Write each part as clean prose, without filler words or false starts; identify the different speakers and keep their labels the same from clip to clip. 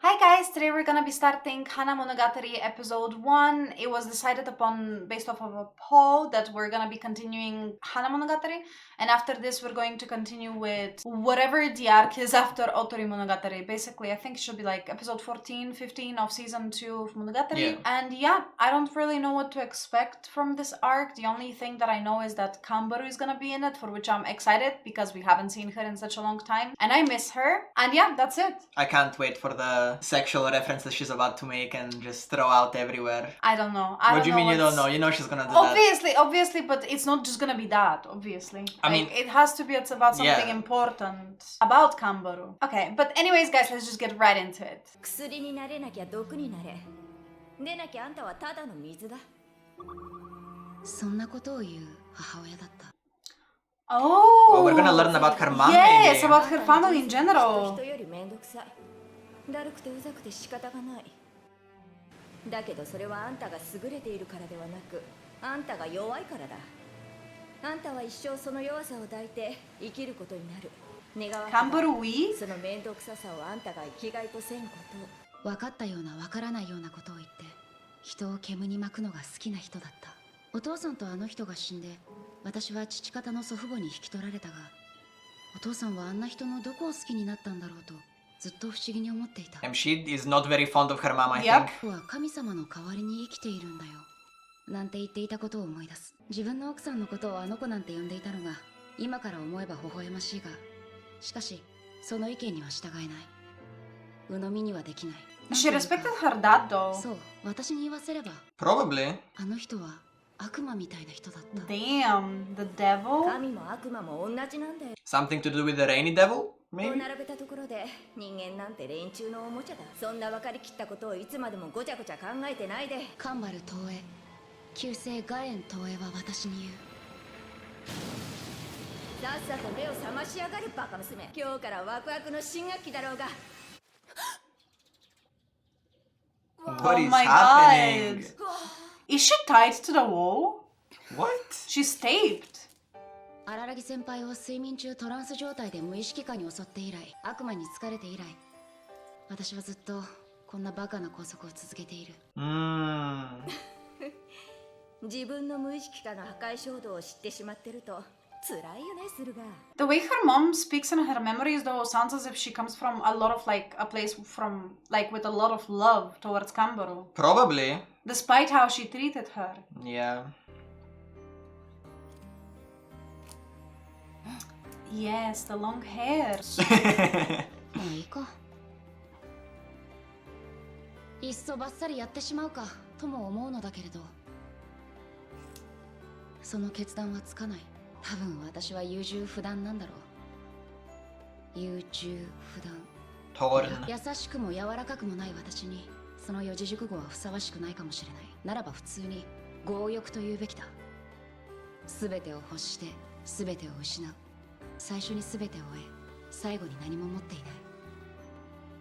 Speaker 1: Hi guys, today we're gonna be starting Hanamonogatari episode 1. It was decided upon based off of a poll that we're gonna be continuing Hanamonogatari, and after this we're going to continue with whatever the arc is after Otori Monogatari. Basically, I think it should be like episode 14, 15 of season 2 of Monogatari.
Speaker 2: Yeah.
Speaker 1: And yeah, I don't really know what to expect from this arc. The only thing that I know is that Kambaru is gonna be in it, for which I'm excited because we haven't seen her in such a long time. And I miss her. And yeah, that's it.
Speaker 2: I can't wait for the sexual reference that she's about to make and just throw out everywhere.
Speaker 1: I don't know.
Speaker 2: What do you mean you don't know? You know she's gonna do that.
Speaker 1: Obviously, but it's not just gonna be that, obviously.
Speaker 2: I mean,
Speaker 1: it has to be it's about something important about Kambaru. Okay, but anyways, guys, let's just get right into it.
Speaker 3: 薬になれなきゃ毒になれ。でなきゃあんたはただの水だ。そんなことを言う母親だった。
Speaker 1: Oh,
Speaker 2: we're gonna learn about her mom.
Speaker 1: Yes,
Speaker 2: maybe.
Speaker 1: about her family in general.
Speaker 3: 人よりめんどくさい。だるくてうざくて仕方がない。だけどそれはあんたが優れているからではなく、あんたが弱いからだ。あんたは一生その弱さを抱いて生きることになる。願わくば
Speaker 1: Kambaru we?
Speaker 3: そのめんどくささをあんたが生きがいとせんことを。分かったような分からないようなことを言って、人を煙に巻くのが好きな人だった。お父さんとあの人が死んで、私は父方の祖父母に引き取られたが、お父さんはあんな人のどこを好きになったんだろうとずっと不思議に思っていた。
Speaker 2: And she is not very fond of her mom, I
Speaker 1: Yep.
Speaker 2: think.
Speaker 3: 僕は神様の代わりに生きているんだよ。なんて言っていたことを思い出す。自分の奥さんのことをあの子なんて呼んでいたのが、今から思えば微笑ましいが、しかしその意見には従えない。鵜呑みにはできない。
Speaker 1: She respected her dad though.
Speaker 3: そう、私に言わせれば、
Speaker 2: Probably.
Speaker 3: あの人は悪魔みたいな人だった。
Speaker 1: Damn, the devil?
Speaker 3: 神も悪魔も同じなんだよ。
Speaker 2: Something to do with the rainy devil?
Speaker 3: こう
Speaker 2: Maybe?
Speaker 3: 並べたところで人間なんて連中のおもちゃだ。そんな分かりきったことをいつまでもごちゃごちゃ考えてないで。カンバル東映、旧姓ガエン東映は私に言う。さっさと目を覚ましやがるバカ娘。今日からワクワクの新学期だろうが。
Speaker 2: What
Speaker 1: Oh
Speaker 2: is
Speaker 1: my
Speaker 2: happening?
Speaker 1: god. Is she tied to the wall?
Speaker 2: What?
Speaker 1: She's taped.
Speaker 3: 荒木先輩を睡眠中トランス状態で無意識下に襲って以来、悪魔に疲れて以来、私はずっとこんなバカな拘束を続けている。自分の無意識下の破壊衝動を知ってしまってると辛いよね、するが。
Speaker 1: The way her mom speaks in her memories though sounds as if she comes from a lot of like a place from like with a lot of love towards Kambaru.
Speaker 2: Probably.
Speaker 1: Despite how she treated her.
Speaker 2: Yeah.
Speaker 1: Yes, the long hair.
Speaker 3: まあいいか。いっそバッサリやってしまうかとも思うのだけれど、その決断はつかない。多分私は優柔不断なんだろう。優柔不断。
Speaker 2: Torn.
Speaker 3: 優しくも柔らかくもない私にその四字熟語はふさわしくないかもしれない。ならば普通に強欲と言うべきだ。全てを欲して全てを失う。最初に全てを終え、最後に何も持っていない。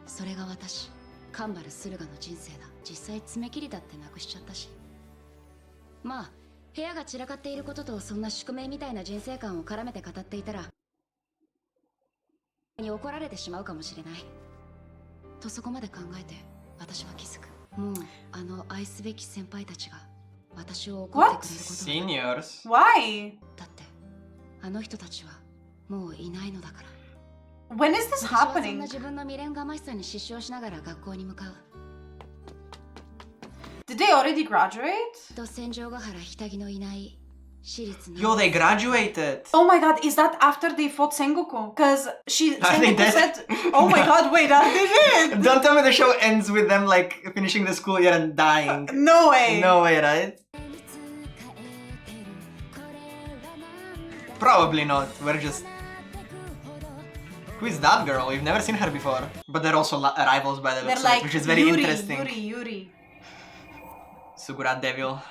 Speaker 3: それが私、カンバル・スルガの人生だ。実際爪切りだってなくしちゃったし。まあ部屋が散らかっていることとそんな宿命みたいな人生観を絡めて語っていたらに怒られてしまうかもしれない。とそこまで考えて私は気づく。もうあの愛すべき先輩たちが私を怒ってくれることは
Speaker 2: Seniors.
Speaker 1: Why?
Speaker 3: だってあの人たちはもういないのだから。
Speaker 1: When is this
Speaker 3: 私はそん
Speaker 1: happening?
Speaker 3: な自分の未練がましさに失笑しながら学校に向かう。
Speaker 1: Did they already graduate?
Speaker 3: と戦場ヶ原ひたぎのいない私立の
Speaker 2: Yo, they graduated.
Speaker 1: Oh my god, is that after they fought Sengoku? Because
Speaker 2: Are they
Speaker 1: Sengoku
Speaker 2: dead?
Speaker 1: said, oh my god, wait, are they dead?
Speaker 2: Don't tell me the show ends with them like finishing the school year and dying.
Speaker 1: No way.
Speaker 2: No way, right? Probably not. We're just... Who is that girl? We've never seen her before. But they're also rivals by the
Speaker 1: They're
Speaker 2: looks of it,
Speaker 1: like
Speaker 2: which is very
Speaker 1: Yuri,
Speaker 2: interesting.
Speaker 1: Yuri.
Speaker 2: Suruga devil.
Speaker 3: な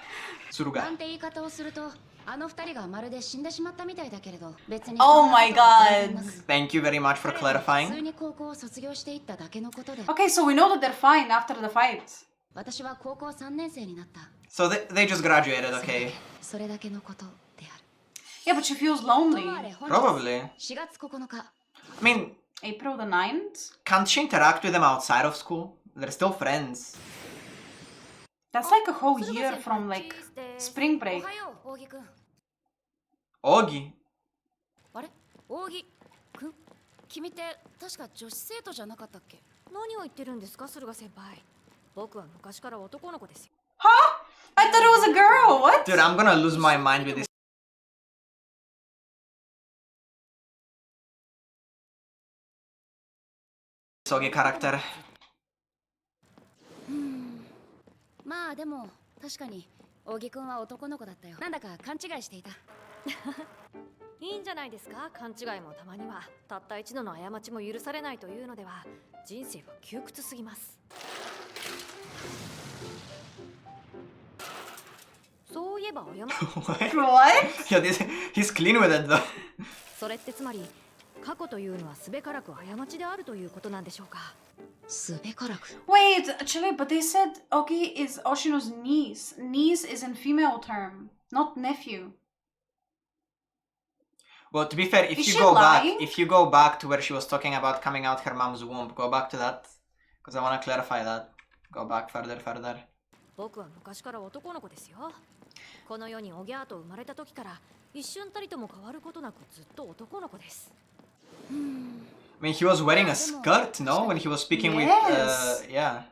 Speaker 2: Suruga.
Speaker 3: んて言い方をするとあの二人がまるで死んでしまったみたいだけれど、別に
Speaker 1: Oh my god.
Speaker 2: Thank you very much for
Speaker 3: 普通
Speaker 2: clarifying.
Speaker 3: に高校を卒業していっただけのことで、
Speaker 1: Okay, so we know that they're fine after the fight.
Speaker 3: 私は高校3年生になった。
Speaker 2: So they just graduated, okay.
Speaker 3: それだけのことである。
Speaker 1: Yeah, but she feels
Speaker 3: と
Speaker 1: lonely.
Speaker 3: もあれ本日
Speaker 2: Probably.
Speaker 3: 4月9日
Speaker 2: I mean,
Speaker 1: April the 9th?
Speaker 2: Can't she interact with them outside of school? They're still friends.
Speaker 1: That's like a whole year from like spring break.
Speaker 3: お扇くん。
Speaker 2: Ogi.
Speaker 3: あれ扇くん君って確か女子生徒じゃなかったっけ？何を言ってるんですか、駿河先輩。僕は昔から男の子ですよ。
Speaker 1: Huh? I thought it was a girl. What?
Speaker 2: Dude, I'm gonna lose my mind with this Ogi character.
Speaker 3: まあでも確かに扇くんは男の子だったよ。なんだか勘違いしていた。いいんじゃないですか。勘違いもたまには。たった一度の過ちも許されないというのでは人生は窮屈すぎます。そういえば過ち
Speaker 2: What? Yeah, he's clean with it though.
Speaker 3: それってつまり過去というのはすべからく過ちであるということなんでしょうか。すべからく。
Speaker 1: Wait, Chillih, but they said Ogi is Oshino's niece. Niece is in female term, not nephew.
Speaker 2: Well, to be fair,
Speaker 1: Is she lying?
Speaker 2: if you go back to where she was talking about coming out her mom's womb, go back to that, because I want to clarify that. Go back further.
Speaker 3: 僕は昔から男の子ですよ。この世におぎゃーと生まれた時から一瞬たりとも変わることなくずっと男の子です。
Speaker 2: I mean, he was wearing a skirt, no? When he was speaking with, yeah.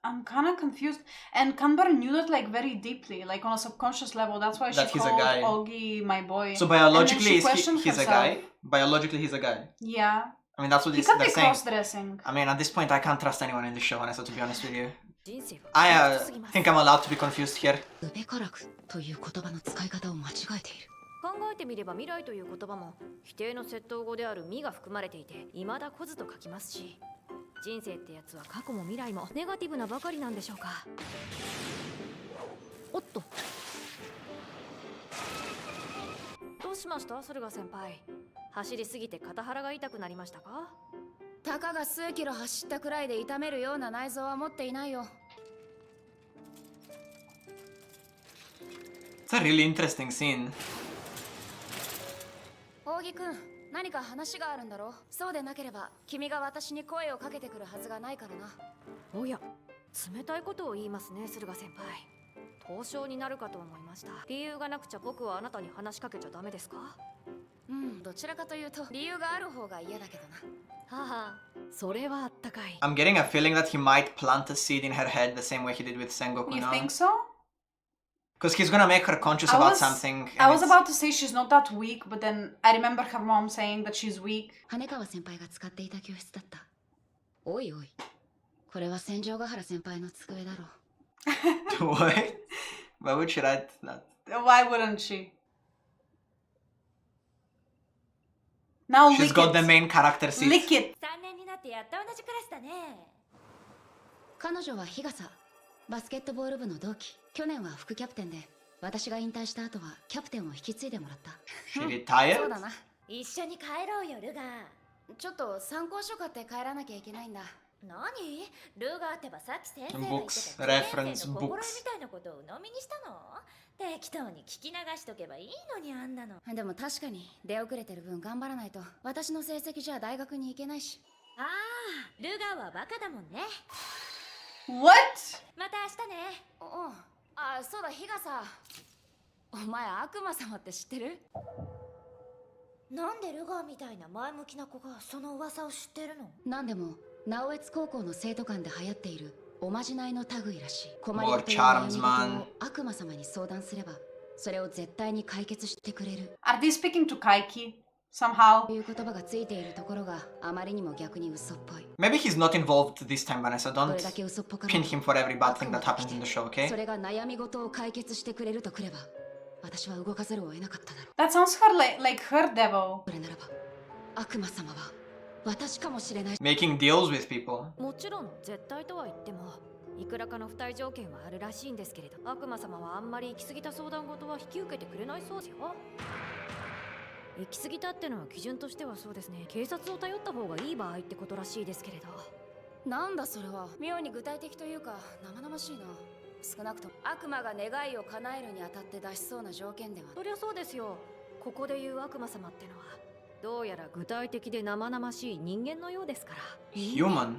Speaker 1: I'm kind of confused. And Kanbar knew that like very deeply, like on a subconscious level. That's why she
Speaker 2: That he's a
Speaker 1: called
Speaker 2: guy.
Speaker 1: Ogi my boy.
Speaker 2: So biologically,
Speaker 1: And then she questioned
Speaker 2: he's a
Speaker 1: herself.
Speaker 2: guy? Biologically, he's a guy.
Speaker 1: Yeah.
Speaker 2: I mean, that's what
Speaker 1: He
Speaker 2: they're
Speaker 1: could be
Speaker 2: saying.
Speaker 1: cross-dressing.
Speaker 2: I mean, at this point, I can't trust anyone in this show, Nesa, to be honest with you.
Speaker 3: 人生は
Speaker 2: I
Speaker 3: 窮屈すぎます。
Speaker 2: think I'm allowed to be confused here.
Speaker 3: すべからくという言葉の使い方を間違えている。考えてみれば未来という言葉も否定の窃盗語である未が含まれていて未だ来ずと書きますし、人生ってやつは過去も未来もネガティブなばかりなんでしょうか。おっと、どうしました、駿河先輩。走りすぎて肩腹が痛くなりましたか？たかが数キロ走ったくらいで痛めるような内臓は持っていないよ。
Speaker 2: It's a really interesting scene.
Speaker 3: 扇くん、何か話があるんだろう。そうでなければ君が私に声をかけてくるはずがないからな。おや、冷たいことを言いますね、駿河先輩。凍傷になるかと思いました。理由がなくちゃ僕はあなたに話しかけちゃダメですか？どちらかというと理由がある方が嫌だけどな。はは、それはあったかい。
Speaker 2: I'm getting a feeling that he might plant a seed in her head the same way he did with Sengoku
Speaker 1: You
Speaker 2: now.
Speaker 1: think so?
Speaker 2: Because he's gonna make her conscious about something.
Speaker 1: I was about to say she's not that weak, but then I remember her mom saying that she's weak.
Speaker 3: 羽川先輩が使っていた教室だった。おいおい、これは戦場ヶ原先輩の机だろう。
Speaker 2: What? Why would she write that?
Speaker 1: Why wouldn't she? Now
Speaker 2: She's
Speaker 1: lick
Speaker 2: got
Speaker 1: it.
Speaker 2: the main character seat.
Speaker 1: Lick it.
Speaker 3: 3年になってやっと同じクラスだね。彼女は日傘、バスケットボール部の同期。去年は副キャプテンで、私が引退した後はキャプテンを引き継いでもらった。
Speaker 2: She retired?
Speaker 3: そうだな。一緒に帰ろうよ、ルガ。ちょっと参考書買って帰らなきゃいけないんだ。何？ルガってばさっき先生が言って
Speaker 2: Books,
Speaker 3: た
Speaker 2: reference
Speaker 3: 心得
Speaker 2: books.
Speaker 3: みたいなことを鵜呑みにしたの？適当に聞き流しとけばいいのにあんなの。でも確かに出遅れてる分頑張らないと私の成績じゃ大学に行けないし。ああ、ルガはバカだもんね。
Speaker 1: What?
Speaker 3: また明日ね。あ、そうだ、日傘。お前悪魔様って知ってる？なんでルガーみたいな前向きな子がその噂を知ってるの？なんでも直江津高校の生徒間で流行っているおまじないの類らしい。困りごとや悩み事を悪魔様に相談すればそれを絶対に解決してくれる。
Speaker 1: Are they speaking to Kaiki somehow?
Speaker 3: という言葉がついているところがあまりにも逆に嘘っぽい。
Speaker 2: Maybe he's not involved this time, Vanessa.
Speaker 3: ど
Speaker 2: Don't
Speaker 3: れだけ嘘っぽかろ
Speaker 2: pin
Speaker 3: う
Speaker 2: him for every bad thing that happens in the show,
Speaker 3: そ
Speaker 2: okay?
Speaker 3: れが悩み事を解決してくれるとくれば私は動かざるを得なかっただろう。
Speaker 1: That sounds her like her devil.
Speaker 3: それならば悪魔様は私かもしれない。
Speaker 2: Making deals with people.
Speaker 3: もちろん絶対とは言ってもいくらかの付帯条件はあるらしいんですけれど、悪魔様はあんまり行き過ぎた相談事は引き受けてくれないそうですよ。行き過ぎたってのは基準としてはそうですね、警察を頼った方がいい場合ってことらしいですけれど。なんだそれは、妙に具体的というか生々しいな。少なくとも悪魔が願いを叶えるにあたって出しそうな条件では。そりゃそうですよ。ここで言う悪魔様ってのは
Speaker 4: どうやら具体的で生々しい人間のようですから。
Speaker 2: Human.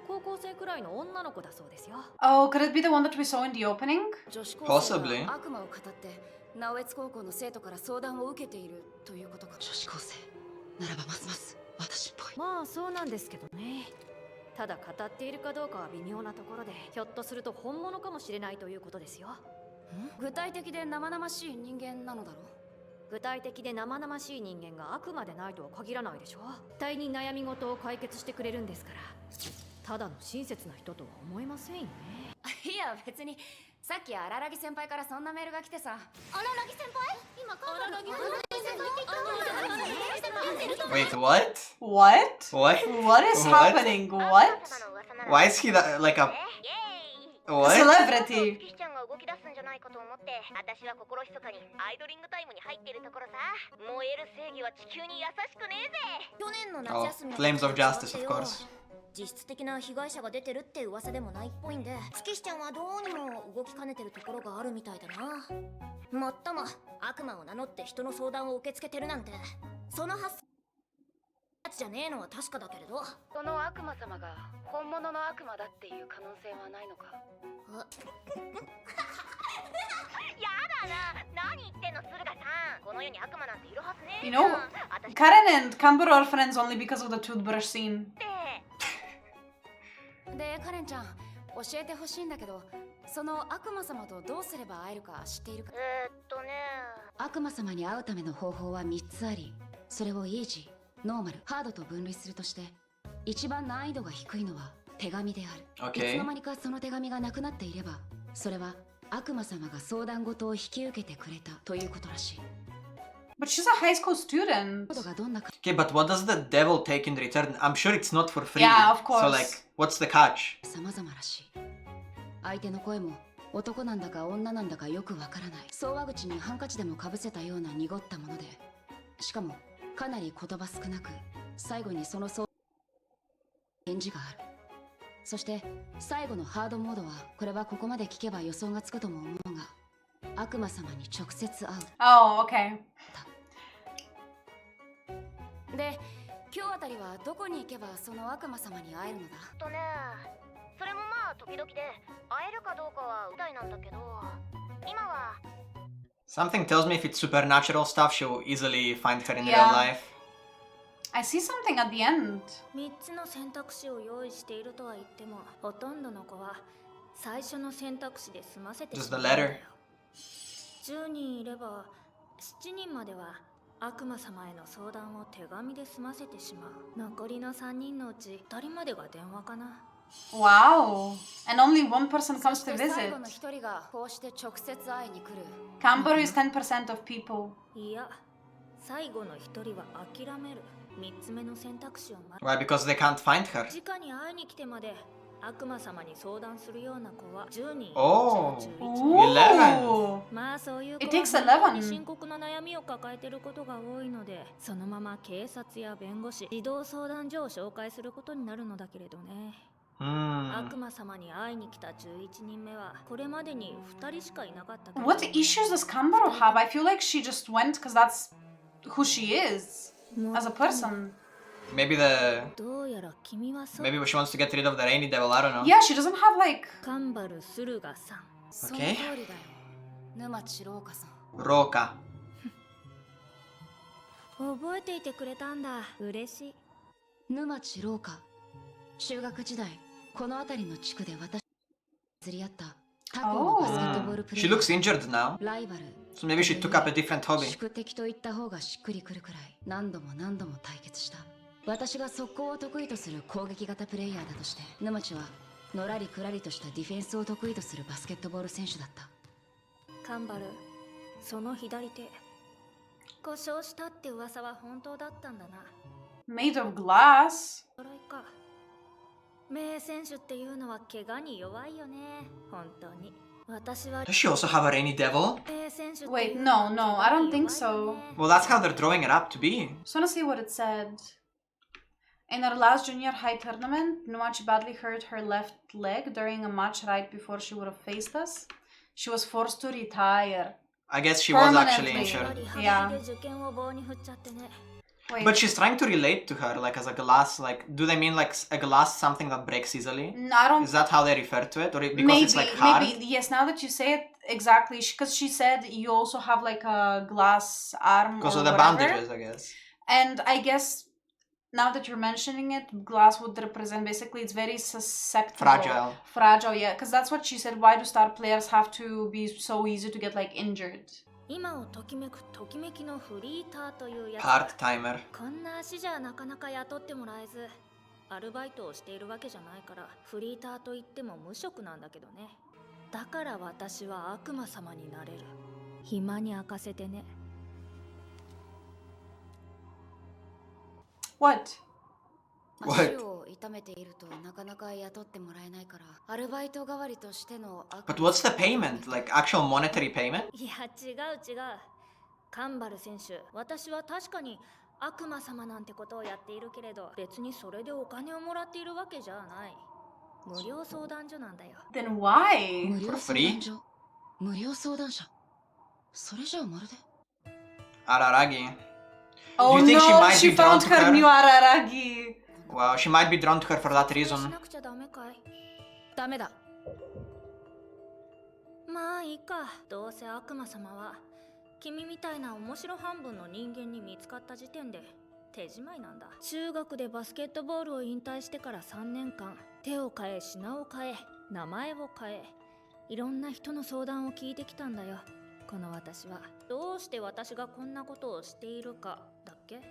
Speaker 4: 高校生くらいの女の子だそうですよ。
Speaker 1: Oh, could it be the one that we saw in the opening?
Speaker 3: 女子高生
Speaker 2: Possibly.
Speaker 3: が悪魔を語って直江津高校の生徒から相談を受けているということか。女子高生ならばますます私っぽい。
Speaker 4: まあそうなんですけどね。ただ語っているかどうかは微妙なところで、ひょっとすると本物かもしれないということですよ。
Speaker 3: 具体的で生々しい人間なのだろう。
Speaker 4: 具体的で生々しい人間が悪魔でないとは限らないでしょ。絶対に悩み事を解決してくれるんですから。ただの親切な人とは思えませんよね。
Speaker 3: いや別にさっき荒木先輩からそんなメールが来てさ。荒木先輩？今荒木先輩
Speaker 2: Wait, what?
Speaker 1: What?
Speaker 2: What?
Speaker 1: What is
Speaker 2: What?
Speaker 1: happening? What?
Speaker 2: Why is he that, like a...
Speaker 1: A
Speaker 2: What?
Speaker 1: celebrity.
Speaker 5: キシちゃんが動き出すんじゃないかと思って私は心ひそかにアイドリングタイムに入ってるところさ。燃える正義は地球に優しくねえぜ。去年の
Speaker 2: Oh,
Speaker 5: 夏休み
Speaker 2: flames of justice, of course.
Speaker 5: 実質的な被害者が出てるって噂でもないっぽいんで、月日ちゃんはどうにも動きかねてるところがあるみたいだな。もっとも悪魔を名乗って人の相談を受け付けてるなんて、その発想じゃねえのは確かだけれど。
Speaker 4: その悪魔様が本物の悪魔だっていう可能性はないのか。
Speaker 5: やだな、何言ってんの駿河さん。この世に悪魔なんているはずねえ
Speaker 1: You
Speaker 5: じゃん。
Speaker 1: know,
Speaker 5: 私
Speaker 1: Karen and Kamburo are friends only because of the toothbrush scene.
Speaker 3: でカレンちゃん教えてほしいんだけど、その悪魔様とどうすれば会えるか知っているか。
Speaker 5: ね。
Speaker 3: 悪魔様に会うための方法は3つあり、それをイージー、ノーマル、ハードと分類するとして、一番難易度が低いのは手紙である。
Speaker 2: Okay.
Speaker 3: いつの間にかその手紙がなくなっていれば、それは悪魔様が相談事を引き受けてくれたということらしい。
Speaker 1: But she's a high school student.
Speaker 3: ことがどんなか
Speaker 2: Okay, but what does the devil take in return? I'm sure it's not for free.
Speaker 1: Yeah, of course.
Speaker 2: So, like, what's the catch?
Speaker 3: 様々らしい。相手の声も男なんだか女なんだかよくわからない。総話口にハンカチでもかぶせたような濁ったもので、しかもかなり言葉少なく、最後にその返事がある。そして最後のハードモードは、これはここまで聞けば予想がつくとも思うが、悪魔様に直接会う。
Speaker 1: Oh, okay.
Speaker 3: で、今日あたりはどこに行けばその悪魔様に会えるのだ。
Speaker 5: それもまあ時々で会えるかどうかはみたいなんだけど、今は
Speaker 2: Something tells me if it's supernatural stuff, she'll easily find her in
Speaker 1: Yeah.
Speaker 2: real life.
Speaker 1: I see something at the end.
Speaker 6: 3つの選択肢を用意しているとは言っても、ほとんどの子は最初の選択肢で済ませて
Speaker 2: Just
Speaker 6: しま
Speaker 2: the
Speaker 6: うんだよ。
Speaker 2: letter.
Speaker 6: 10人いれば7人までは悪魔様への相談を手紙で済ませてしまう。残りの3人のうち2人までが電話かな。
Speaker 1: Wow. And only one person
Speaker 3: そ
Speaker 1: comes
Speaker 3: し
Speaker 1: to
Speaker 3: て最
Speaker 1: visit.
Speaker 3: 後の1人がこうして直接会いに来る。
Speaker 1: Kamburo is 10% of people.
Speaker 6: いや、最後の1人は諦める。3つ目の選択肢を待
Speaker 2: Why? Because they can't find her.
Speaker 6: 直に会いに来てまで悪魔様に相談するような子は10人。
Speaker 2: Oh.
Speaker 6: うちの11
Speaker 1: Ooh.
Speaker 6: まあそういう子
Speaker 1: It
Speaker 6: は
Speaker 1: takes
Speaker 6: 本当に
Speaker 1: 11.
Speaker 6: 深刻な悩みを抱えていることが多いので、そのまま警察や弁護士、児童相談所を紹介することになるのだけれどね。悪魔様に会いに来た11人目はこれまでに2人しかいなかったけど。
Speaker 1: What issues does Kamburo have? I feel like she just went because that's who she is as a person.
Speaker 2: Maybe the...
Speaker 6: どうやら君はそう。
Speaker 2: Maybe she wants to get rid of the rainy devil, I don't know.
Speaker 1: Yeah, she doesn't have like...
Speaker 6: カンバル・スルガさん。
Speaker 3: その通りだよ。沼地廊下さん。
Speaker 2: Rouka.
Speaker 6: 覚えていてくれたんだ。嬉しい。
Speaker 3: 沼地廊下。中学時代、この辺りの地区で私釣り合った他校のバスケットボールプレ
Speaker 2: She
Speaker 3: ーヤ
Speaker 2: looks
Speaker 3: ー。
Speaker 2: injured now.
Speaker 3: ライバル。
Speaker 2: So maybe she took up a different hobby.
Speaker 3: 宿敵と言った方がしっくりくるくらい何度も何度も対決した。私が速攻を得意とする攻撃型プレイヤーだとして、沼地はのらりくらりとしたディフェンスを得意とするバスケットボール選手だった。
Speaker 6: カンバル、その左手。故障したって噂は本当だったんだな。
Speaker 1: Made of glass.
Speaker 6: それか。名選手っていうのは怪我に弱いよね。本当に。私は
Speaker 2: Does she also have a rainy devil?
Speaker 6: 名選手って
Speaker 1: Wait,
Speaker 6: いうのは
Speaker 1: no, no, I don't
Speaker 6: 怪我に
Speaker 1: think
Speaker 6: 弱いよ
Speaker 1: so.
Speaker 6: ね。
Speaker 2: Well, that's how they're drawing it up to be.
Speaker 1: Just wanna see what it said. In her last junior high tournament, Numachi badly hurt her left leg during a match right before she would have faced us. She was forced to retire.
Speaker 2: I guess she was actually
Speaker 1: Permanently.
Speaker 2: injured.
Speaker 6: やはり
Speaker 1: Yeah.
Speaker 6: で受験を棒に振っちゃってね。
Speaker 1: Wait.
Speaker 2: But she's trying to relate to her, like as a glass. Like, do they mean like a glass something that breaks easily?
Speaker 1: No, I don't.
Speaker 2: Is that how they refer to it, or because
Speaker 1: Maybe,
Speaker 2: it's like hard?
Speaker 1: maybe yes. Now that you say it, exactly, because she said you also have like a glass arm
Speaker 2: Because
Speaker 1: or
Speaker 2: of the
Speaker 1: whatever.
Speaker 2: bandages, I guess.
Speaker 1: And I guess now that you're mentioning it, glass would represent basically it's very susceptible. Fragile, yeah. Because that's what she said. Why do star players have to be so easy to get like injured?
Speaker 6: 今をときめくときめきのフリーターというやつ。
Speaker 2: Part timer.
Speaker 6: こんな足じゃなかなか雇ってもらえず、アルバイトをしているわけじゃないから、フリーターと言っても無職なんだけどね。だから私は悪魔様になれる。暇に明かせてね。
Speaker 1: What?
Speaker 3: 足を痛めているとなかなか雇ってもらえないからアルバイト代わりとしての
Speaker 2: But what's the payment? Like actual monetary payment?
Speaker 6: いや違う。カンバル選手、私は確かに悪魔様なんてことをやっているけれど、別にそれでお金をもらっているわけじゃない。無料相談所なんだよ。
Speaker 1: Then why?
Speaker 3: 無料相談所無料相談者それじゃあまるで
Speaker 2: Araragi.
Speaker 1: Oh
Speaker 2: Do you think she
Speaker 1: no,
Speaker 2: might
Speaker 1: she
Speaker 2: be drawn
Speaker 1: found
Speaker 2: to
Speaker 1: her
Speaker 2: her?
Speaker 1: new Araragi.
Speaker 2: Wow, she might be drawn to her for that reason.
Speaker 6: しなくちゃダメかい？
Speaker 3: ダメだ
Speaker 6: まあいいか。どうせ悪魔様は君みたいな面白半分の人間に見つかった時点で手じまいなんだ。中学でバスケットボールを引退してから3年間、手を変え品を変え名前を変え、いろんな人の相談を聞いてきたんだよ。この私はどうして私がこんなことをしているかだっけ？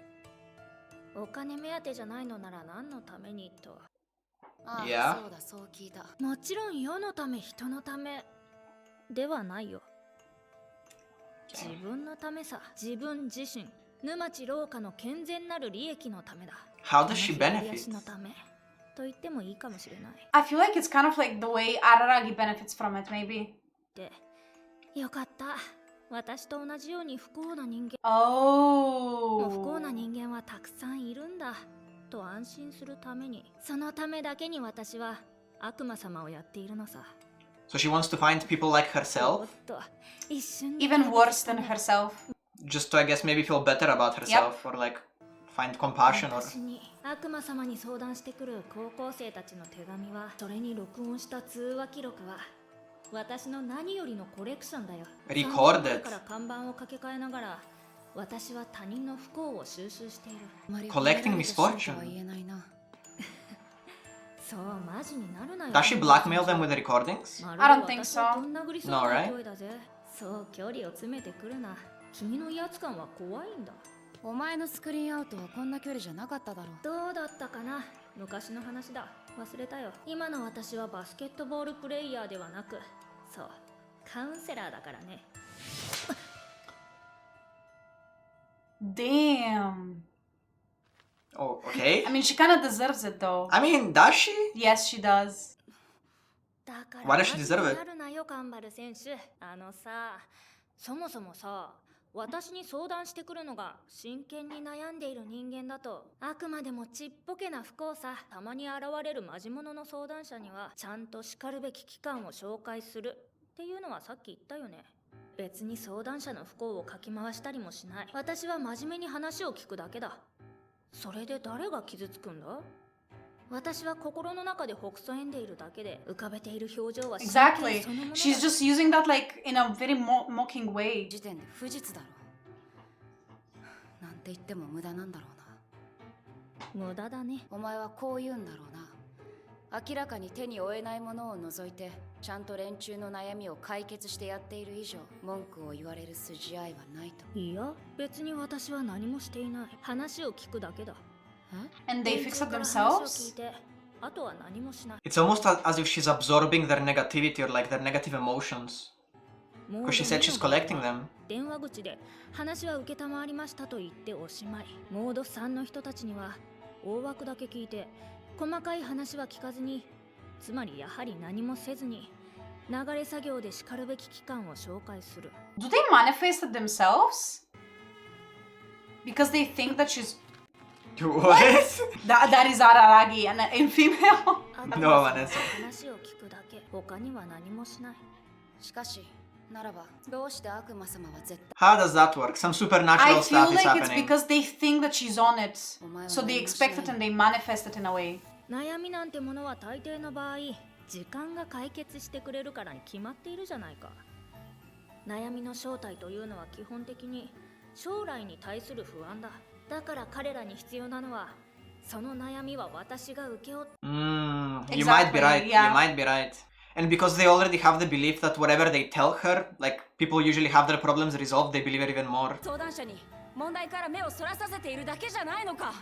Speaker 6: お金目当てじゃないのなら何のためにと。
Speaker 3: ああ
Speaker 2: Yeah.
Speaker 3: そうだそう聞いた
Speaker 6: もちろん世のため人のためではないよ。自分のためさ。自分自身、沼地廊下の健全なる利益のためだ。
Speaker 2: How does she
Speaker 6: この
Speaker 2: benefit?
Speaker 6: 左足のためと言ってもいいかもしれない。
Speaker 1: I feel like it's kind of like the way Araragi benefits from it, maybe.
Speaker 6: で、よかった。私と同じように不幸な人間、不幸な
Speaker 1: Oh.
Speaker 6: 人間はたくさんいるんだと安心するために、そのためだけに私は悪魔様をやっているのさ。
Speaker 2: So she wants to find people like
Speaker 6: お
Speaker 2: herself,
Speaker 6: っと、一瞬で
Speaker 1: Even worse than herself.
Speaker 2: just to I guess maybe feel better about herself or like find compassion or
Speaker 6: 私に悪魔様に相談してくる高校生たちの手紙は、それに録音した通話記録は私の何よりのコレクションだよ。
Speaker 2: Recorded.
Speaker 6: 3年前から看板を掛け替えながら、私は他人の不幸を収集している。
Speaker 3: あまり
Speaker 2: Collecting
Speaker 3: 褒められてしまう
Speaker 2: misfortune.
Speaker 3: とは言えないな
Speaker 6: そうマジになるなよ。
Speaker 2: does she blackmail them with the recordings?
Speaker 6: ま
Speaker 1: I
Speaker 6: る
Speaker 1: don't
Speaker 6: で
Speaker 1: think
Speaker 6: 私を
Speaker 1: so.
Speaker 6: ぶん殴りそう
Speaker 2: No,
Speaker 6: な
Speaker 2: right?
Speaker 6: 勢いだぜ。そう距離を詰めてくるな。君の威圧感は怖いんだ。
Speaker 3: お前のスクリーンアウトはこんな距離じゃなかっただろう
Speaker 6: どうだったかな。昔の話だ。忘れたよ。今の私はバスケットボールプレイヤーではなく、そう、カウンセラーだからね。
Speaker 1: Damn.
Speaker 2: Oh, okay.
Speaker 1: I mean, she kind of deserves it though.
Speaker 2: I mean, does she?
Speaker 1: Yes, she does.
Speaker 6: だから
Speaker 2: Why does she deserve it?
Speaker 6: なるなよ、カンバル選手。あのさ、そもそもさ、私に相談してくるのが真剣に悩んでいる人間だと、あくまでもちっぽけな不幸さ。たまに現れるマジモノの相談者にはちゃんとしかるべき機関を紹介するっていうのはさっき言ったよね。別に相談者の不幸をかき回したりもしない。私は真面目に話を聞くだけだ。それで誰が傷つくんだ？私は心の中でほくそ笑んでいるだけで、浮かべている表情は真
Speaker 1: Exactly.
Speaker 6: 剣そのものだ。
Speaker 1: She's just using that like in a very mocking way.
Speaker 3: 時点で不実だろうなんて言っても無駄なんだろうな
Speaker 6: 無駄だね。
Speaker 3: お前はこう言うんだろうな明らかに手に負えないものを除いてちゃんと連中の悩みを解決してやっている以上文句を言われる筋合いはないと
Speaker 6: いや、別に私は何もしていない。話を聞くだけだ。
Speaker 1: And they
Speaker 6: 連
Speaker 1: fix
Speaker 6: 中
Speaker 1: it
Speaker 6: から話を聞
Speaker 1: themselves?
Speaker 6: いて、あとは何もしない。
Speaker 2: It's almost as if she's absorbing their negativity or like their negative emotions.
Speaker 6: もう
Speaker 2: Because she said she's collecting them.
Speaker 6: 電話口で話は受けたまわりましたと言っておしまい。モード3の人たちには大枠だけ聞いて、細かい話は聞かずに、つまりやはり何もせずに、流れ作業でしかるべき機関を紹介する。
Speaker 1: Do they manifest it themselves? Because they think that she's
Speaker 2: What?
Speaker 1: that is Araragi and in female.
Speaker 2: No, Vanessa.
Speaker 6: 話を聞くだけ。他には何もしない。
Speaker 3: しかし
Speaker 2: How does that work? Some supernatural
Speaker 1: I feel
Speaker 2: stuff is
Speaker 1: like
Speaker 2: happening.
Speaker 1: it's because they think that she's on it. So they expect it and they manifest it in a way.
Speaker 6: 悩みなんてものは大抵の場合時間が解決してくれるからに決まっているじゃないか。悩みの正体というのは基本的に将来に対する不安だ。だから彼らに必要なのはその悩みは私が請け負って。
Speaker 2: You might be right.
Speaker 1: Yeah.
Speaker 2: You might be right. And because they already have the belief that whatever they tell her, like people usually have their problems resolved, they believe her even more.
Speaker 3: 相談者に問題から目をそらさせているだけじゃないのか。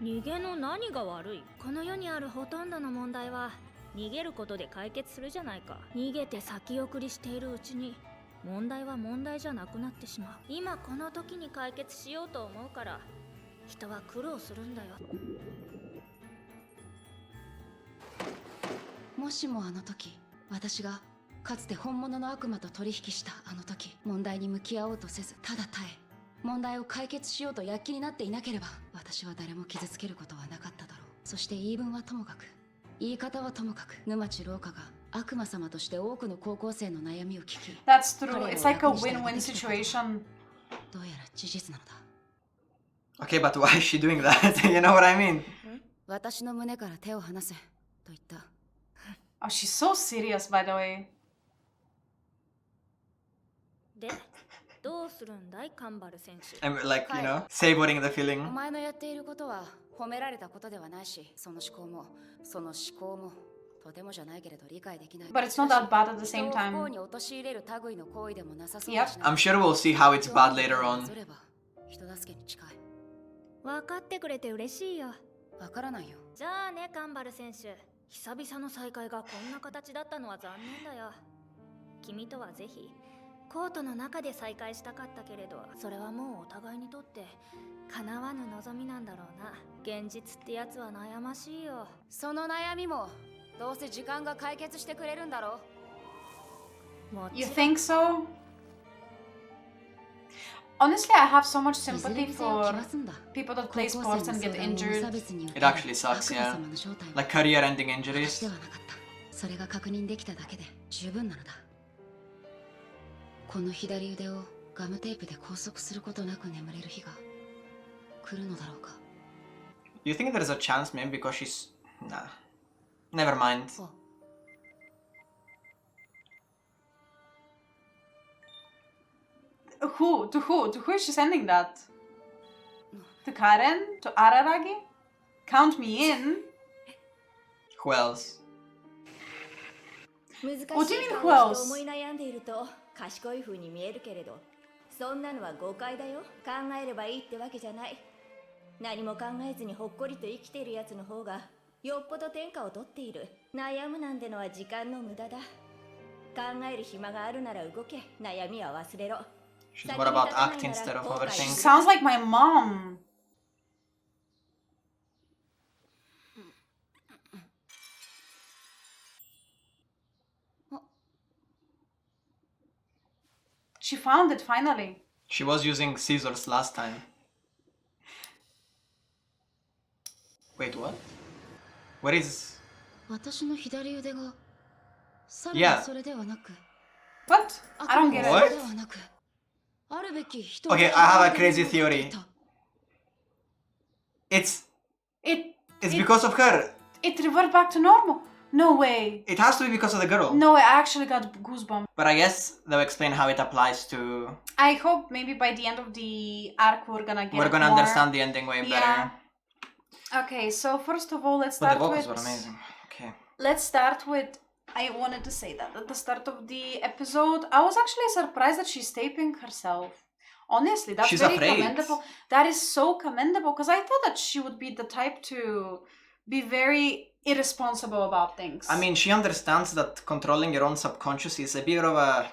Speaker 6: 逃げの何が悪い？この世にあるほとんどの問題は逃げることで解決するじゃないか。逃げて先送りしているうちに問題は問題じゃなくなってしまう。今この時に解決しようと思うから人は苦労するんだよ。
Speaker 3: もしもあの時私がかつて本物の悪魔と取引したあの時問題に向き合おうとせずただ耐え問題を解決しようと躍起になっていなければ私は誰も傷つけることはなかっただろう。そして言い分はともかく言い方はともかく沼地廊下が悪魔様として多くの高校生の悩みを聞き
Speaker 1: That's true. It's like a win-win situation.
Speaker 3: どうやら事実なのだ。
Speaker 2: Okay, but why is she doing that? You know what I mean?
Speaker 3: 私の胸から手を離せと言った。
Speaker 1: Oh, she's so serious, by the way.
Speaker 6: で、どうするんだいカンバル選手。
Speaker 2: I'm like, you know, savoring the
Speaker 3: お
Speaker 2: feeling.
Speaker 3: 前のやっていることは褒められたことではないし、その思考もとてもじゃないけれど理解できない。
Speaker 1: But it's not that bad at the same
Speaker 3: 人を不
Speaker 1: time.
Speaker 3: 幸に陥れる類の行為でもなさそう
Speaker 1: Yep.
Speaker 3: だしな。
Speaker 2: I'm sure we'll see how it's bad later on.
Speaker 3: ずれば人助けに近い。
Speaker 6: 分かってくれて嬉しいよ。
Speaker 3: わからないよ。
Speaker 6: じゃあねカンバル選手。久々の再会がこんな形だったのは残念だよ。君とはぜひコートの中で再会したかったけれど、それはもうお互いにとって叶わぬ望みなんだろうな。現実ってやつは悩ましいよ。
Speaker 3: その悩みもどうせ時間が解決してくれるんだろう。
Speaker 6: もち
Speaker 1: You
Speaker 6: ろん
Speaker 1: think so? Honestly, I have so much
Speaker 3: いずれ
Speaker 1: sympathy
Speaker 3: にせよ
Speaker 1: for
Speaker 3: 気は済んだ。
Speaker 1: people that
Speaker 3: 高
Speaker 1: play
Speaker 3: 校生
Speaker 1: sports
Speaker 3: の
Speaker 1: and
Speaker 3: 相
Speaker 1: get
Speaker 3: 談を無
Speaker 1: injured.
Speaker 3: 差別に受け
Speaker 2: It actually sucks,
Speaker 3: 悪魔
Speaker 2: yeah.
Speaker 3: 様の正体は
Speaker 2: Like career-ending
Speaker 3: 私
Speaker 2: injuries.
Speaker 3: ではなかった。それが確認できただけで十分なのだ。この左腕をガムテープで拘束することなく眠れる日が来るのだろうか。
Speaker 2: Do you think there's a chance maybe because she's... Nah. Never mind.
Speaker 3: あ、
Speaker 1: Who? To who? To who is she sending that? To Karen? To Araragi? Count me in?
Speaker 2: Who else?
Speaker 6: 難しい
Speaker 1: What do you mean,
Speaker 6: 顔
Speaker 1: who
Speaker 6: をして
Speaker 1: else?
Speaker 6: 思い悩んでいると賢い風に見えるけれど、そんなのは誤解だよ。考えればいいってわけじゃない。何も考えずにほっこりと生きているやつの方がよっぽど天下を取っている。悩むなんてのは時間の無駄だ。考える暇があるなら動け。悩みは忘れろ。
Speaker 2: She's more about acting instead of
Speaker 1: She
Speaker 2: overthinking.
Speaker 1: sounds like my mom. She found it finally.
Speaker 2: She was using scissors last time. Wait, what? What is...
Speaker 3: 私の左腕がさら
Speaker 2: Yeah.
Speaker 3: にそれではなく
Speaker 1: What? I don't get
Speaker 3: 悪魔
Speaker 1: it.
Speaker 3: ではなくあるべき人
Speaker 2: Okay, I have a crazy theory. It's
Speaker 1: It
Speaker 2: because of her.
Speaker 1: it reverted back to normal. No way.
Speaker 2: It has to be because of the girl.
Speaker 1: No way. I actually got goosebumps.
Speaker 2: But I guess they'll explain how it applies to...
Speaker 1: I hope maybe by the end of the arc we're gonna get
Speaker 2: We're gonna
Speaker 1: more.
Speaker 2: understand the ending way better.
Speaker 1: Yeah. Okay, so first of all, let's
Speaker 2: But the
Speaker 1: start
Speaker 2: vocals
Speaker 1: with.
Speaker 2: were amazing. Okay.
Speaker 1: Let's start with. I wanted to say that at the start of the episode, I was actually surprised that she's taping herself. Honestly, that's
Speaker 2: She's
Speaker 1: very
Speaker 2: afraid.
Speaker 1: commendable. That is so commendable because I thought that she would be the type to be very irresponsible about things.
Speaker 2: I mean, she understands that controlling your own subconscious is a bit of a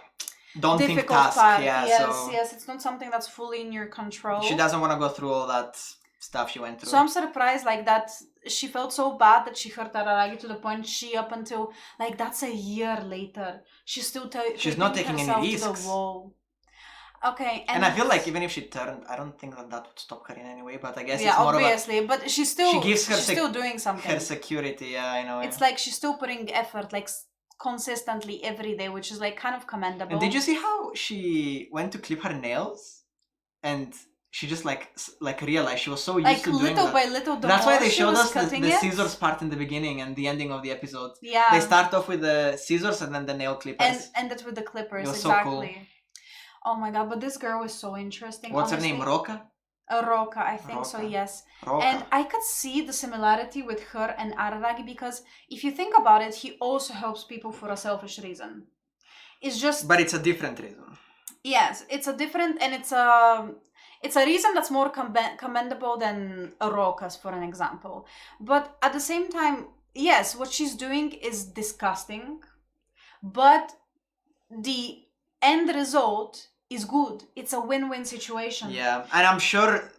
Speaker 2: daunting
Speaker 1: difficult
Speaker 2: task.
Speaker 1: part.
Speaker 2: Yeah,
Speaker 1: Yes,
Speaker 2: so
Speaker 1: yes, it's not something that's fully in your control.
Speaker 2: she doesn't want to go through all that stuff she went through.
Speaker 1: So I'm surprised like that she felt so bad that she hurt Araragi to the point she up until like that's a year later. She's still
Speaker 2: She's not taking any
Speaker 1: herself to
Speaker 2: risks.
Speaker 1: the wall. Okay,
Speaker 2: And I feel like even if she turned, I don't think that would stop her in any way. But I guess
Speaker 1: yeah,
Speaker 2: it's more
Speaker 1: obviously, but she's still
Speaker 2: She gives her
Speaker 1: she's still doing
Speaker 2: of
Speaker 1: something.
Speaker 2: her security. Yeah, I know.
Speaker 1: It's like she's still putting effort, like consistently every day, which is like kind of commendable.
Speaker 2: And did you see how she went to clip her nails and she just like realized she was so used to doing
Speaker 1: little
Speaker 2: that.
Speaker 1: by little,
Speaker 2: That's why they showed us the
Speaker 1: it.
Speaker 2: scissors part in the beginning and the ending of the episode.
Speaker 1: Yeah.
Speaker 2: They start off with the scissors and then the nail clippers.
Speaker 1: And ended with the clippers,
Speaker 2: it was
Speaker 1: exactly.
Speaker 2: So cool.
Speaker 1: Oh my god, but this girl was so interesting.
Speaker 2: What's
Speaker 1: honestly.
Speaker 2: her name? Rouka?
Speaker 1: Rouka, I think
Speaker 2: Rouka.
Speaker 1: so, yes.
Speaker 2: Rouka.
Speaker 1: And I could see the similarity with her and Araragi because if you think about it, he also helps people for a selfish reason. It's just...
Speaker 2: But it's a different reason.
Speaker 1: Yes, it's a different... And it's a reason that's more commendable than Rouka's, for an example. But at the same time, yes, what she's doing is disgusting. But the end result is good. It's a win-win situation.
Speaker 2: Yeah, and I'm sure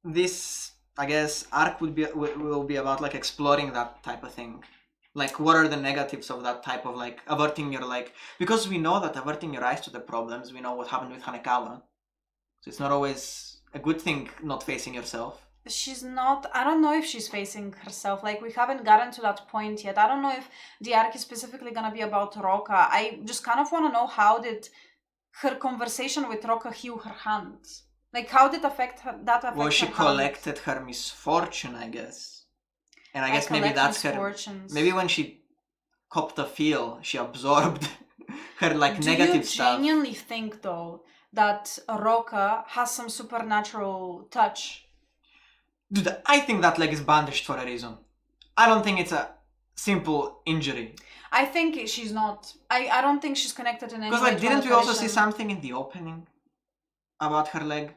Speaker 2: this, I guess, arc will be about like exploring that type of thing. Like, what are the negatives of that type of like averting your because we know that averting your eyes to the problems, we know what happened with Hanekawa. So it's not always a good thing not facing yourself.
Speaker 1: She's not, I don't know if she's facing herself. Like, we haven't gotten to that point yet. I don't know if the arc is specifically gonna be about Rouka. I just kind of want to know how did her conversation with Rouka heal her hands. Like, how did that affect
Speaker 2: well, she
Speaker 1: her
Speaker 2: collected
Speaker 1: hands?
Speaker 2: her misfortune, I guess. And I guess maybe that's her... Maybe when she copped a feel, she absorbed her negative stuff.
Speaker 1: Do you genuinely think, though, that Rouka has some supernatural touch?
Speaker 2: Dude, I think that leg is bandaged for a reason. I don't think it's a simple injury.
Speaker 1: I think she's not. I don't think she's connected in any way.
Speaker 2: Because didn't we also see something in the opening about her leg?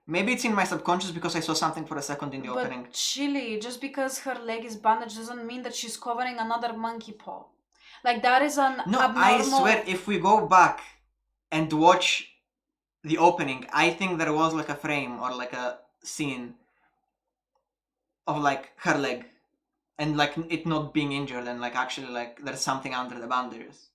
Speaker 2: Maybe it's in my subconscious because I saw something for a second in the opening.
Speaker 1: But Chillih, just because her leg is bandaged doesn't mean that she's covering another monkey paw. Like, that is an abnormal...
Speaker 2: I swear, if we go back and watch the opening, I think there was like a frame or like a scene of like her leg and like it not being injured and like actually like there's something under the bandages.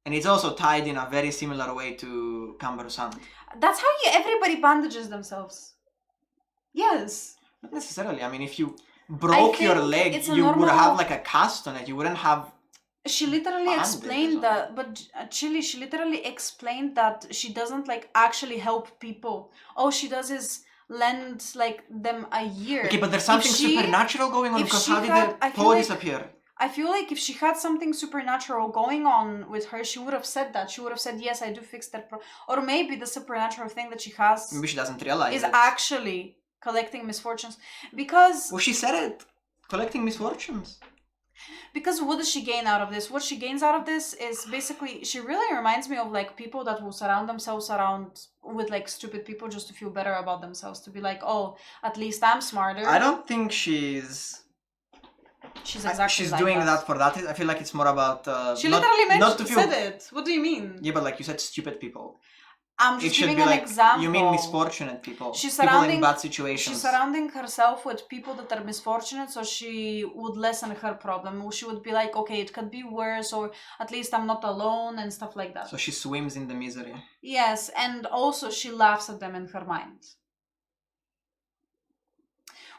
Speaker 2: And it's also tied in a very similar way to Kambaru-san.
Speaker 1: That's how everybody bandages themselves. Yes.
Speaker 2: Not necessarily. I mean, if you broke your leg, you would have like a cast on it. You wouldn't have...
Speaker 1: She literally explained that, but Chillih, she literally explained that she doesn't like actually help people. All she does is lend like them a year.
Speaker 2: Okay, but there's something supernatural going on because how did the paw disappear?
Speaker 1: I feel like if she had something supernatural going on with her, she would have said that. She would have said, yes, I do fix that. Or maybe the supernatural thing that she has...
Speaker 2: Maybe she doesn't realize
Speaker 1: is actually collecting misfortunes. Because...
Speaker 2: Well, she said it. Collecting misfortunes.
Speaker 1: Because what does she gain out of this? What she gains out of this is basically... She really reminds me of like people that will surround themselves with like stupid people just to feel better about themselves. To be like, oh, at least I'm smarter.
Speaker 2: I don't think she's doing that for that. I feel like it's more about
Speaker 1: she literally said it. What do you mean?
Speaker 2: Yeah, but like you said, stupid people.
Speaker 1: I'm just giving an example.
Speaker 2: You mean misfortunate people.
Speaker 1: People
Speaker 2: in bad situations.
Speaker 1: She's surrounding herself with people that are misfortunate, so she would lessen her problem. She would be like, okay, it could be worse, or at least I'm not alone and stuff like that.
Speaker 2: So she swims in the misery.
Speaker 1: Yes, and also she laughs at them in her mind.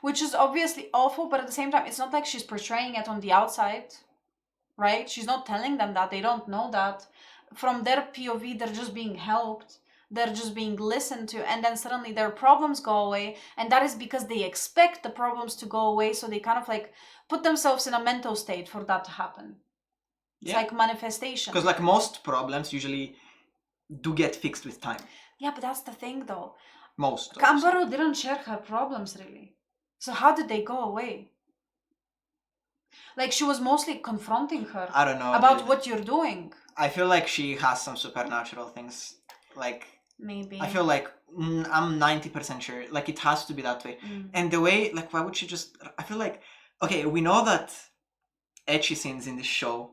Speaker 1: Which is obviously awful, but at the same time, it's not like she's portraying it on the outside, right? She's not telling them that. They don't know that. From their POV, they're just being helped. They're just being listened to. And then suddenly their problems go away. And that is because they expect the problems to go away. So they kind of like put themselves in a mental state for that to happen. It's like manifestation.
Speaker 2: Because like most problems usually do get fixed with time.
Speaker 1: Yeah, but that's the thing though.
Speaker 2: Most.
Speaker 1: Kambaru didn't share her problems really. So how did they go away? Like, she was mostly confronting her.
Speaker 2: I don't know.
Speaker 1: About what you're doing.
Speaker 2: I feel like she has some supernatural things. Like...
Speaker 1: Maybe.
Speaker 2: I feel like... I'm 90% sure. Like, it has to be that way. And the way... Like, why would she just... I feel like... Okay, we know that ecchi scenes in this show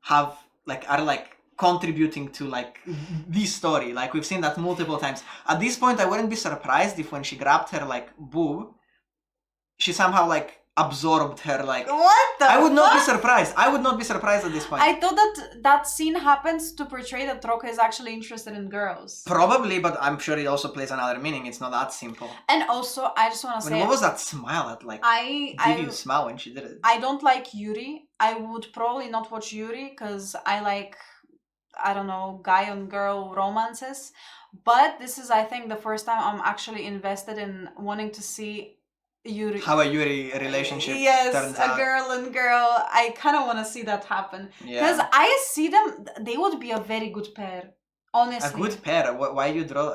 Speaker 2: have... Like, are like... contributing to like the story. Like, we've seen that multiple times. At this point, I wouldn't be surprised if when she grabbed her like boob, she somehow like absorbed her like...
Speaker 1: What the
Speaker 2: I would not
Speaker 1: fuck?
Speaker 2: be surprised. I would not be surprised at this point.
Speaker 1: I thought that scene happens to portray that Rouka is actually interested in girls.
Speaker 2: Probably, but I'm sure it also plays another meaning. It's not that simple.
Speaker 1: And also, I just want to say...
Speaker 2: What was that smile at like... Did you smile when she did it?
Speaker 1: I don't like Yuri. I would probably not watch Yuri because I like, I don't know, guy on girl romances. But this is, I think, the first time I'm actually invested in wanting to see Yuri.
Speaker 2: How a Yuri relationship
Speaker 1: yes,
Speaker 2: turns
Speaker 1: a
Speaker 2: out.
Speaker 1: girl and girl. I kind of want to see that happen. Because
Speaker 2: Yeah.
Speaker 1: I see them, they would be a very good pair. Honestly.
Speaker 2: A good pair. Why do you draw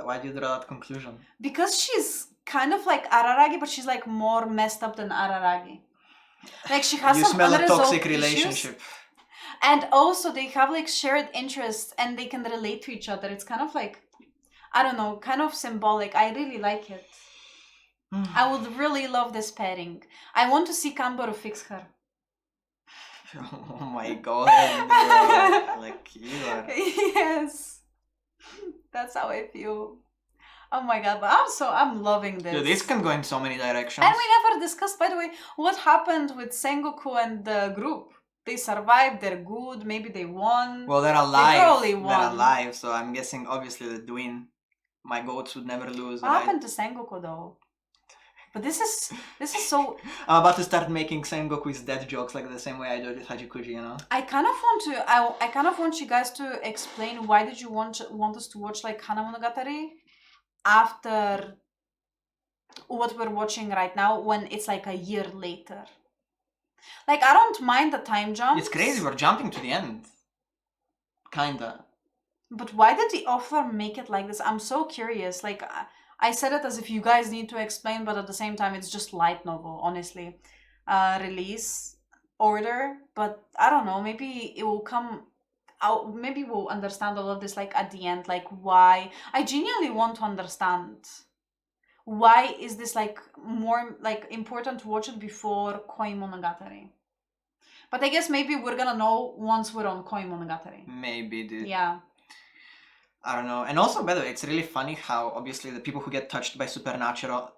Speaker 2: that conclusion?
Speaker 1: Because she's kind of like Araragi, but she's like more messed up than Araragi. Like she has
Speaker 2: You
Speaker 1: some
Speaker 2: smell a
Speaker 1: unresolved
Speaker 2: toxic
Speaker 1: issues.
Speaker 2: relationship.
Speaker 1: And also they have like shared interests and they can relate to each other. It's kind of like, I don't know, kind of symbolic. I really like it. I would really love this pairing. I want to see Kanbaru fix her.
Speaker 2: Oh my god. Bro. Like you are.
Speaker 1: Yes. That's how I feel. Oh my god, but I'm loving this.
Speaker 2: Dude, this can go in so many directions.
Speaker 1: And we never discussed, by the way, what happened with Sengoku and the group. They survived, they're good, maybe they won.
Speaker 2: Well, they're alive.
Speaker 1: They probably
Speaker 2: They're
Speaker 1: won.
Speaker 2: alive, so I'm guessing obviously they'd win. My goats would never lose.
Speaker 1: What happened to Sengoku though? But this is so.
Speaker 2: I'm about to start making Sengoku's dead jokes like the same way I did with Hachikuji, you know?
Speaker 1: I kind of want you guys to explain why did you want us to watch like Hanamonogatari after what we're watching right now when it's like a year later. Like I don't mind the time jump.
Speaker 2: It's crazy, we're jumping to the end. Kinda.
Speaker 1: But why did the author make it like this? I'm so curious. Like I said it as if you guys need to explain, but at the same time it's just light novel, honestly. Release order, but I don't know, maybe it will come out, maybe we'll understand all of this like at the end, like why. I genuinely want to understand why is this like more like important to watch it before Koi Monogatari. But I guess maybe we're gonna know once we're on Koi Monogatari.
Speaker 2: Maybe, dude.
Speaker 1: Yeah.
Speaker 2: I don't know. And also, by the way, it's really funny how obviously the people who get touched by supernatural,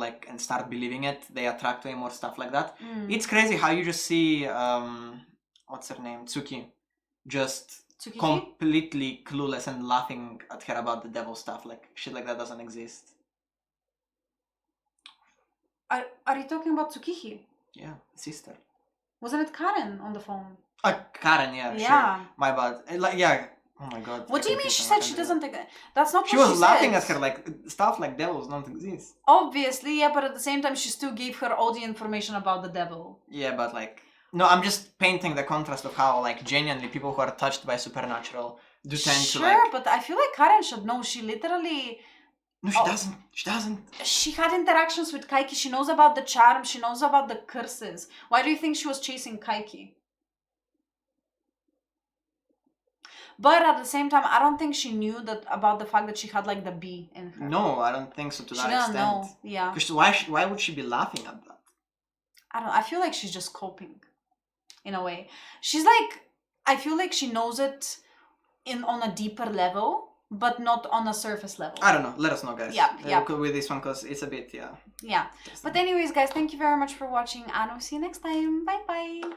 Speaker 2: like, and start believing it, they attract way more stuff like that. It's crazy how you just see, what's her name? Tsuki. Just
Speaker 1: Tsukiki?
Speaker 2: completely clueless and laughing at her about the devil stuff. Like, shit like that doesn't exist.
Speaker 1: Are you talking about Tsukihi?
Speaker 2: Yeah, sister.
Speaker 1: Wasn't it Karen on the phone?
Speaker 2: Karen, yeah,
Speaker 1: Yeah.
Speaker 2: sure. My bad. Like, yeah. Oh my god.
Speaker 1: What
Speaker 2: I
Speaker 1: do you mean
Speaker 2: completely
Speaker 1: she said she
Speaker 2: understand
Speaker 1: doesn't think that's not
Speaker 2: She
Speaker 1: what
Speaker 2: was
Speaker 1: she
Speaker 2: laughing
Speaker 1: said.
Speaker 2: at her like stuff like devils don't exist.
Speaker 1: Obviously, yeah, but at the same time she still gave her all the information about the devil.
Speaker 2: Yeah, but like no, I'm just painting the contrast of how like genuinely people who are touched by supernatural do tend to like.
Speaker 1: Sure, but I feel like Karen should know. She literally
Speaker 2: No, she doesn't. She doesn't.
Speaker 1: she had interactions with Kaiki. She knows about the charm. She knows about the curses. Why do you think she was chasing Kaiki? But at the same time, I don't think she knew that about the fact that she had like the bee in her.
Speaker 2: No, I don't think so to
Speaker 1: She
Speaker 2: that
Speaker 1: didn't
Speaker 2: extent.
Speaker 1: know. Yeah.
Speaker 2: Because why would she be laughing at that?
Speaker 1: I don't know. I feel like she's just coping in a way. She's like, I feel like she knows it on a deeper level, but not on a surface level.
Speaker 2: I don't know. Let us know, guys.
Speaker 1: Yeah.
Speaker 2: With this one, because it's a bit, yeah.
Speaker 1: Yeah. But anyways, guys, thank you very much for watching, and we'll see you next time. Bye bye.